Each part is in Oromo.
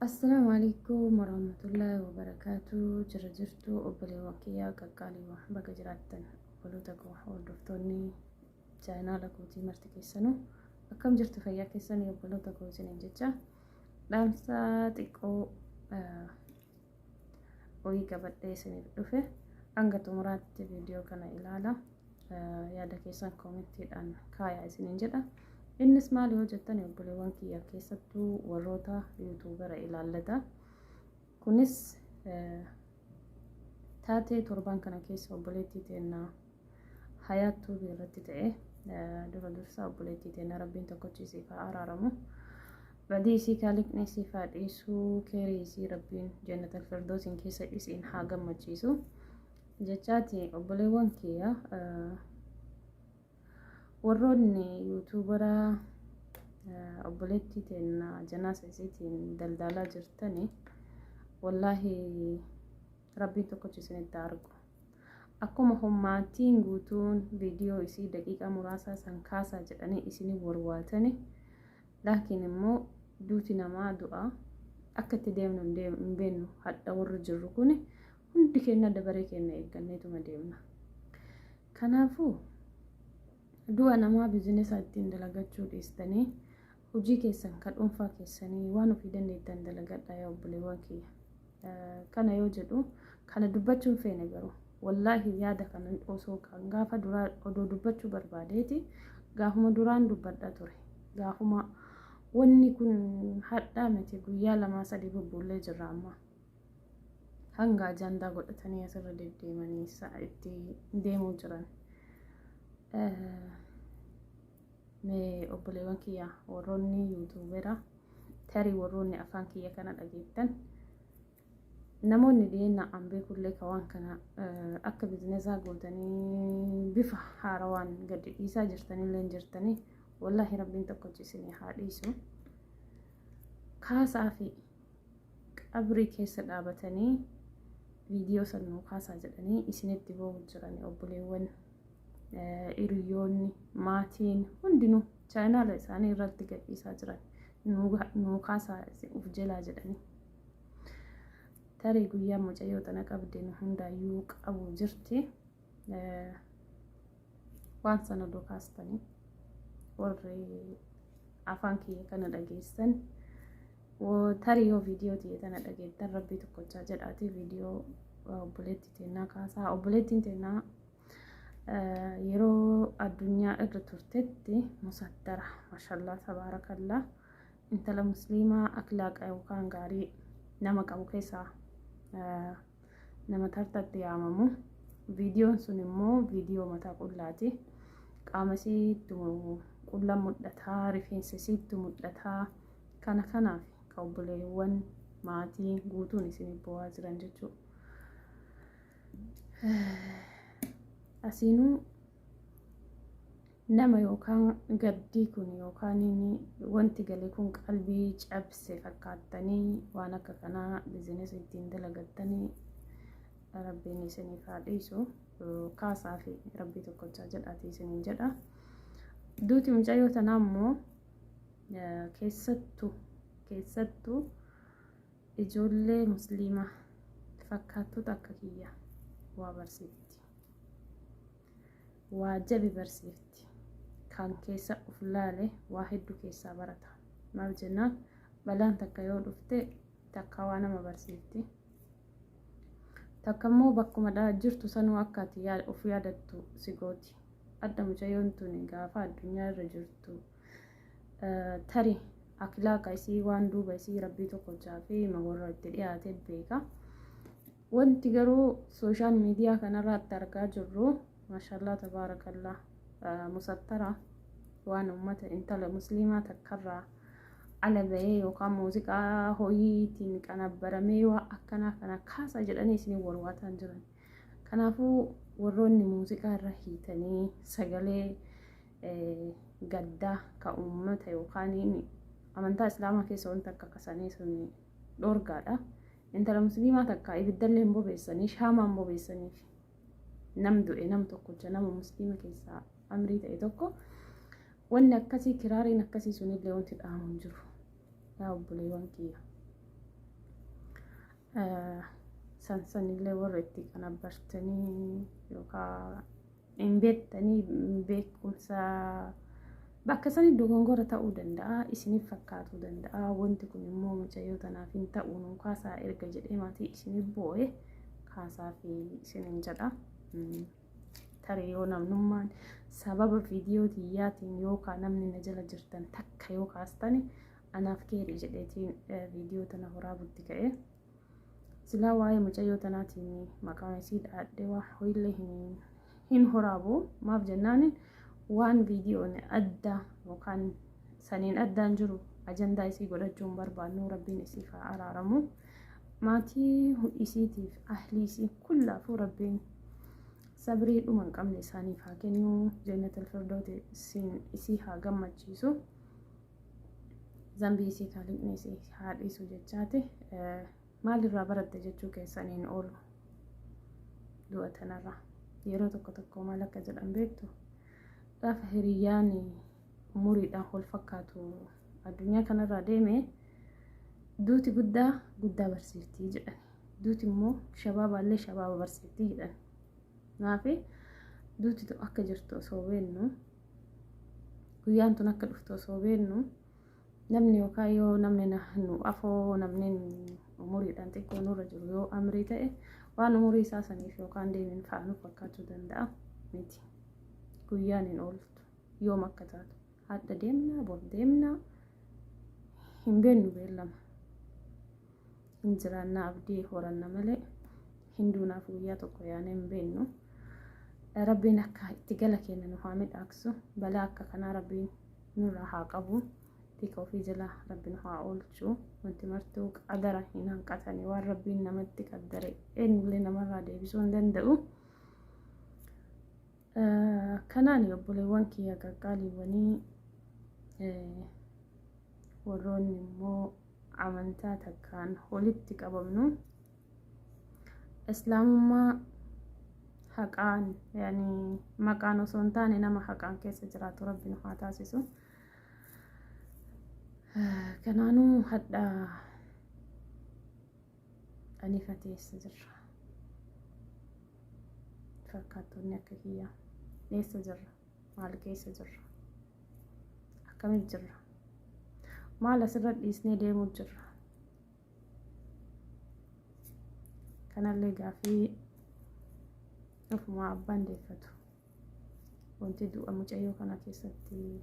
السلام عليكم ورحمة الله وبركاته. جرجرتو أبلي وكيا كقالي وحبك جراتن ولوتك وحوردفتوني جانا لكوتي مرتكي سنو أكم جرت فيا كيسني وبلوتك وزين جتة لامسا تيكو ويكا بدي سني بدوفه أنغا تمرات فيديو كان إلالا يادا كيسان كومنتي أن كايا سنين جدا innis maali hojjettani obboleewwan kiyya keessattuu warroota yuutuubara ilaallata. Kunis taatee torban kana keessa obboleettii teennaa hayaattuu irratti ta'e dura dursa obboleettii teennaa rabbiin tokkochiisii fa'aa araaramu badii isii kaaliqni isii fa'aa dhiisuu keerii isii rabbiin jannatal firdoosiin keessa isiin haa gammachiisu jechaati obboleewwan kiyya. warroonni yuutuubara obboleettii teennaa janaasa isiitiin daldalaa jirtani wallaahi rabbiin tokkochiisinitti argu. Akkuma hommaatiin guutuun viidiyoo isii daqiiqaa muraasaa san kaasaa jedhanii isinii warwaatani laakiin immoo duuti namaa du'a akka itti deemnu hin beeknu. Hadha warri jirru kuni hundi keenya dabaree keenya eegganneetuma deemna. Kanaafuu du'a namaa biizinesa ittiin dalagachuu dhiistanii hojii keessan kan dhuunfaa keessanii waan ofii dandeettan dalagadhaa yaa obboleewwan kiyya. Kana yoo jedhu kana dubbachuun feene garuu wallaahi yaada kana osoo kan gaafa duraa odoo dubbachuu barbaadeeti gaafuma duraan dubbadhaa ture. Gaafuma wanni kun hadhaa miti guyyaa 2-3 bubbuullee jirra amma hanga ajandaa godhatanii asirra deddeemanii itti deemuu jiran. Mee obboleewwan kiyya warroonni yuutuubera tarii warroonni afaan kiyya kana dhageettan namoonni dhiyeenya an beekullee ka waan kana akka biizinesaa gootanii bifa haarawaan gadi dhiisaa jirtanillee jirtanii wallaahi rabbiin tokkochiisinii haa dhiisu. Kaasaa fi qabrii keessa dhaabatanii viidiyoo sannuu kaasaa jedhanii isinitti boo'u jiran obboleewwan hiriyoonni maatiin hundinuu chaanaala isaanii irratti gadhiisaa jiran nuu kaasaa uf jalaa jedhanii. Tarii guyyaa mucayyoo tana qabdeen hundaayyuu qabu jirti. Waan sana odoo kaastanii warri afaan kiyya kana dhageessan tarii yoo viidiyoo tiyya tana dhageettan rabbii tokkochaa jedhaati viidiyoo obboleettii teennaa kaasaa. Obboleettiin teennaa yeroo addunyaa irra turtetti musattara mashallah tabaarakallaa intala musliimaa akhlaaqa yookaan gaarii nama qabu keessaa nama tartatti yaamamu. Viidiyoon sun immoo viidiyoo mataa qullaati. Qaama isiitti qulla mul'ataa, rifeensa isiitti mul'ataa kana kanaaf ka obboleewwan maatii guutuun isin bo'aa jiran jechuudha. Asiinuu nama yookaan gaddii kun yookaan wanti galee kun qalbii cabse fakkaattanii waan akka kanaa biizinesa ittiin dalagattanii rabbiin isiniif haa dhiisu. Kaasaa fi rabbii tokkochaa jedhaati isiniin jedha. Duuti mucayyoo tanaa immoo keessattuu ijoollee musliimaa fakkaattoota akka kiyya waa barsiifti. Waa jabi barsiifti. Kan keessa uf laale waa hedduu keessaa barata. Maal jennaan balaan takka yoo dhufte takka waa nama barsiifti. Takka immoo bakkuma jirtu sanuu akka ati of yaadattu si gooti. Adda mucayyoon tuni gaafa addunyaa irra jirtu tarii akhlaaqa isii waan duuba isii rabbii tokkochaa fi magorra itti dhiyaate beeka. Wanti garuu sooshaal miidiyaa kanarratti argaa jirru mashallah tabarakallah musattara waan ummata intala musliimaa takkarraa ala bahee yookaan muuziqaa ho'iitiin qanabbaramee waa akkanaa kana kaasaa jedhanii isin warwaataan jiran. Kanaafuu warroonni muuziqaa irra hiitanii sagalee gaddaa ka ummata yookaan amantaa islaamaa keessa wanta akka kasanii sun dhorgaadha. Intala musliimaa takka ibiddallee hin bobeessanii shaamaa hin bobeessaniif nam du'e nam tokkocha nama musliima keessaa amrii ta'e tokko wanni akkasii kiraariin akkasii sunillee wanti dhaamu hin jiru. Yaa obboleewwan kiyya sansanillee warra itti qanabbartanii yookaan hin beektanii beekumsa bakka sanii dogongora ta'uu danda'a, isiniif fakkaatuu danda'a. Wanti kun immoo mucayyoo tanaaf hin ta'u nuun kaasaa erga jedhee maatii isiniif boo'e kaasaa fi isiniin jedha. Tarii yoo namnummaan sababa viidiyoo tiyyaatiin yookaan namni na jala jirtan takka yoo kaastani anaaf keeri jedheetiin viidiyoo tana horaa butti ka'e. Silaa waa'ee mucayyoo tanaatiin maqaan isii dhaadhee waa ho'illee hin horaabu. Maaf jennaan waan viidiyoon adda yookaan saniin addaan jiru ajandaa isii godhachuun barbaannu rabbiin isiif haa araaramu. Maatii isiitiif ahlii isii kullaafuu rabbiin sabrii dhuma hin qabne isaaniif haa kennu. Jannatul Firdawsi isii haa gammachiisu. Zambii isii kaaliqni isii haa dhiisu jechaati. Maalirraa baratte jechuu keessaniin oolu du'a tanarra yeroo tokko maal akka jedhan beektu gaafa hiriyyaan umuriidhaan wal fakkaatu addunyaa kanarraa deeme duuti guddaa barsiiftii jedhan, duuti immoo shabaabaallee shabaaba barsiiftii jedhan. Naafi duuti akka jirtu osoo beennu guyyaan tun akka dhuftu osoo beennu namni yookaan yoo namni nu afoo namni umuriidhaan xiqqoo nurra jiru yoo amrii ta'e waan umurii isaa saniif yookaan deemin faanu fakkaachuu danda'a miti. Guyyaan hin ooltu yoom akka taatu hadda deemnaa bor deemnaa hin beennu beellama. Hin jiraannaa abdii horanna malee hin duunaaf guyyaa tokko yaanee hin beennu. Rabbiin akka itti gala keenya nu haa midhaaksu. Balaa akka kanaa rabbiin nurraa haa qabu. Tika ofii jala rabbiin haa oolchu. Wanti martuu qadara hin hanqatani. Waan rabbiin namatti qaddare eenyullee namarraa deebisuu hin danda'u. Kanaan obboleewwan kiyya qaqqaaliiwwanii warroonni immoo amantaa takkaan walitti qabamnu islaamummaa haqaan yaani maqaan osoo hin taane nama haqaan keessa jiraatu rabbiin haa taasisu. Kanaanuu hadda anifateessa jirra. Fakkaattonni akka kiyyaa eessa jirra? Maal keessa jirra? Akkamitti jirra? Maal asirra dhiisnee deemuu jirra? Kanallee gaafii ofuma abbaan deeffatu. Wanti du'a mucayyoo kana keessatti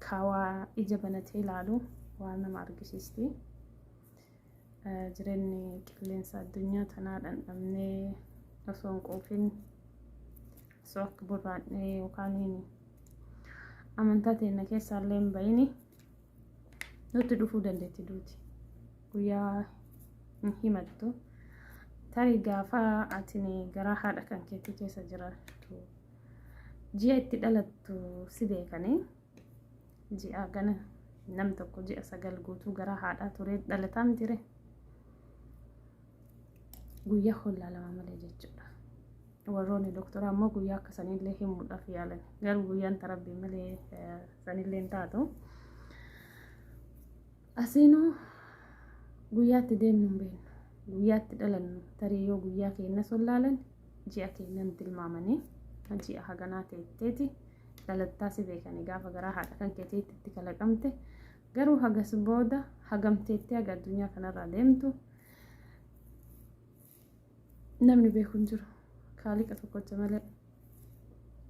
kaawaa ija banatee ilaalu waan nama argisiisti. Jireenyi qilleensa addunyaa tanaa dhandhamnee osoo hin quufin osoo akka burraadhee yookaan amantaa teenya keessaallee hin bahini nutti dhufuu dandeetti duuti. Guyyaa hin himattu. Tarii gaafa atini garaa haadha kan keetti keessa jiraattu ji'a itti dhalattu si beekanii ji'a gana nam tokko ji'a 9 guutuu garaa haadhaa ture dhalataa mitire guyyaa hollaa lama malee jechuudha. Warroonni doktoraa immoo guyyaa akka sanillee himuudhaaf yaalan garuu guyyaan tarabbii malee sanillee hin taatu. Asiinuu guyyaatti deemnu hin beeknu. Guyyaatti dhalannu tarii yoo guyyaa keenya sollaalan ji'a keenyan tilmaamanii ji'a haganaa ta'etti dhalattaa si beekanii gaafa garaa haadha kan keetiitti itti kalaqamte garuu hagas booda hagamteetti haga addunyaa kanarraa deemtu namni beeku hin jiru kaaliqa tokkocha malee.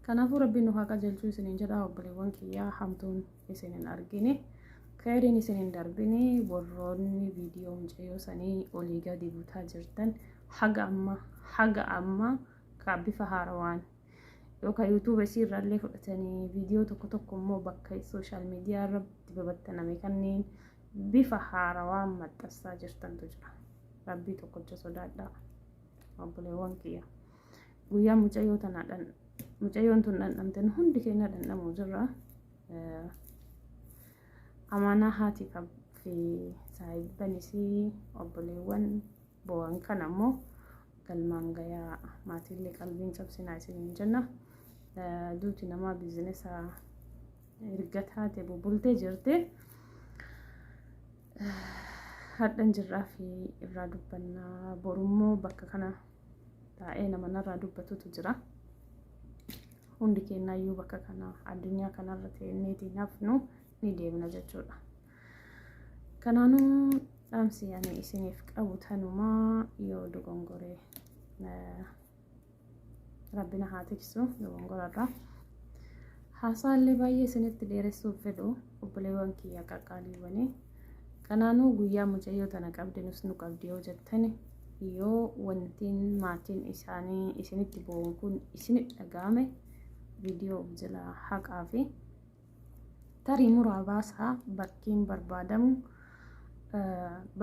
Kanaafuu rabbiin nu haa qajeelchuu isiniin jedha obboleewwan kiyyaa. Hamtuun isin hin argine khayriin isin hin darbine. Warroonni viidiyoo mucayyoo sanii olii gadi buutaa jirtan haga amma ka bifa haarawaan yookaan yuutuub isiirraallee fudhatanii viidiyoo tokko immoo bakka sooshaal miidiyaa irratti babattaname kanneen bifa haarawaan maxxansaa jirtantu jira. Rabbii tokkocha sodaadhaa obboleewwan kiyya. Guyyaa mucayyoon tun dhandhamten hundi keenya dhandhamuu jirra. Amaanaa haati fi saahibban isii obboleewwan bo'an kana immoo galmaan gayaa maatiillee qalbiin cabsinaa isiniin jenna. Duuti namaa biizinesa erga taate bubultee jirte hadhan jirraa fi irraa dubbannaa borummoo bakka kana taa'ee nama narraa dubbatutu jira. Hundi keenyayyuu bakka kana addunyaa kanarra teenyeetiin hafnu ni deemna jechuudha. Kanaanuu dhaamsi ani isiniif qabu tanumaa yoo dogongoree rabbina haa tiksu dogongorarraa. Haasaallee baay'ee isinitti dheeressuuf fedhu obboleewwan kiyya qaqqaaliiwwanii. Kanaanuu guyyaa mucayyoo tana qabdi nus nu qabdi yoo jettani yoo wantiin maatiin isaanii isinitti bo'uun kun isinitti dhaga'ame viidiyoo jala haqaa fi tarii muraa baasaa bakkiin barbaadamu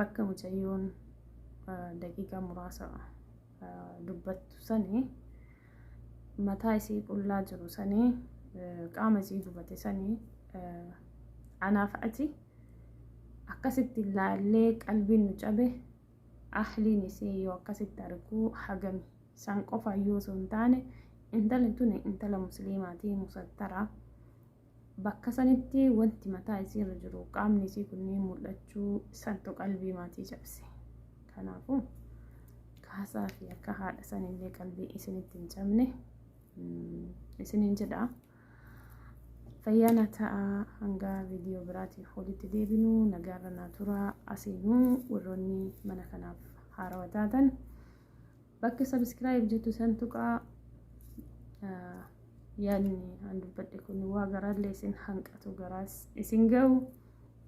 bakka mucayyoon daqiiqaa muraasa dubbattu sanii mataa isii qullaa jiru sanii qaama isii gubate sanii anaaf ati akkasitti ilaallee qalbiin nu cabe ahliin isii yoo akkasitti arguu hagami san qofa yoo osoo hin taane intalli tun intala musliimaatii musattara bakka sanitti wanti mataa isii irra jiru qaamni isii kunniin mul'achuu santu qalbii maatii cabse. Kanaafuu kaasaa fi akka haadha sanillee qalbii isinitti hin cabne isiniin jedha. Fayyaana ta'a hanga viidiyoo biraatiin walitti deebinu nagaarra naa turaa asiinuu warroonni mana kanaaf haarawaa taatan bakka sabskiraayib jettu san tuqaa. Yaadni an dubbadhe kun waa garaallee isin hanqatu garaas isin ga'u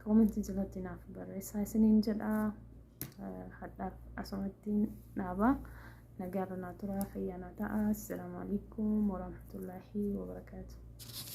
koomentii jalatti naaf barreessaa isiniin jedha. Hadhaaf asumatti dhaabaa nagaarra naa turaa fayyaana ta'a. Assalaamu alaikum warahmatullaahi wabarakaatuh.